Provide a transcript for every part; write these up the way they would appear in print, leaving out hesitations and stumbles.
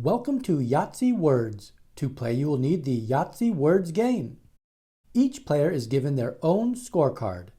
Welcome to Yahtzee Words. To play, you will need the Yahtzee Words game. Each player is given their own scorecard.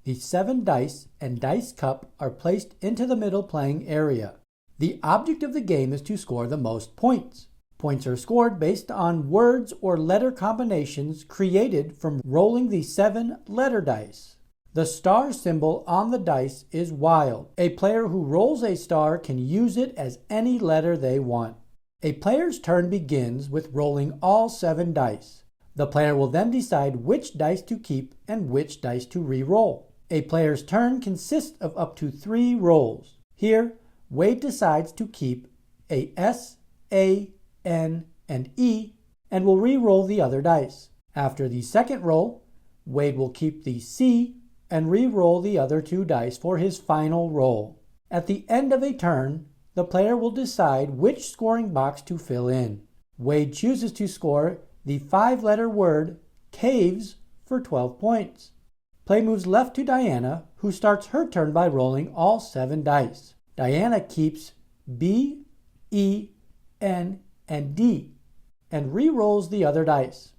The 7 dice and dice cup are placed into the middle playing area. The object of the game is to score the most points. Points are scored based on words or letter combinations created from rolling the 7 letter dice. The star symbol on the dice is wild. A player who rolls a star can use it as any letter they want. A player's turn begins with rolling all 7 dice. The player will then decide which dice to keep and which dice to re-roll. A player's turn consists of up to 3 rolls. Here, Wade decides to keep a S, A, N, and E and will re-roll the other dice. After the second roll, Wade will keep the C and re-roll the other 2 dice for his final roll. At the end of a turn, the player will decide which scoring box to fill in. Wade chooses to score the 5-letter word caves for 12 points. Play moves left to Diana, who starts her turn by rolling all 7 dice. Diana keeps B, E, N, and D, and re-rolls the other dice.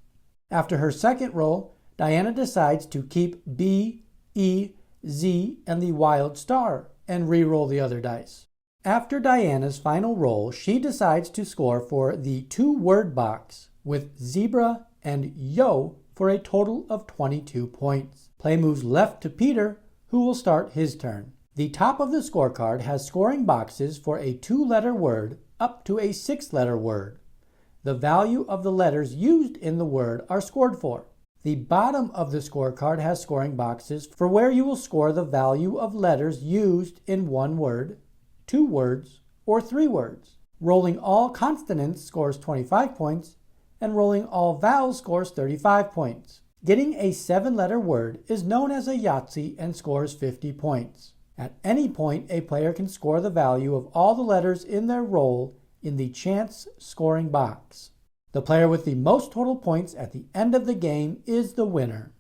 After her second roll, Diana decides to keep B, E, Z, and the wild star, and re-roll the other dice. After Diana's final roll, she decides to score for the 2-word box with zebra and yo for a total of 22 points. Play moves left to Peter, who will start his turn. The top of the scorecard has scoring boxes for a 2-letter word up to a 6-letter word. The value of the letters used in the word are scored for. The bottom of the scorecard has scoring boxes for where you will score the value of letters used in 1 word, 2 words, or 3 words. Rolling all consonants scores 25 points, and rolling all vowels scores 35 points. Getting a 7-letter word is known as a Yahtzee and scores 50 points. At any point, a player can score the value of all the letters in their roll in the chance scoring box. The player with the most total points at the end of the game is the winner.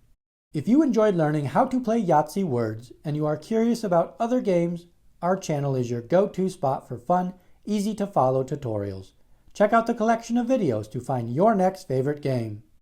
If you enjoyed learning how to play Yahtzee Words and you are curious about other games, our channel is your go-to spot for fun, easy-to-follow tutorials. Check out the collection of videos to find your next favorite game.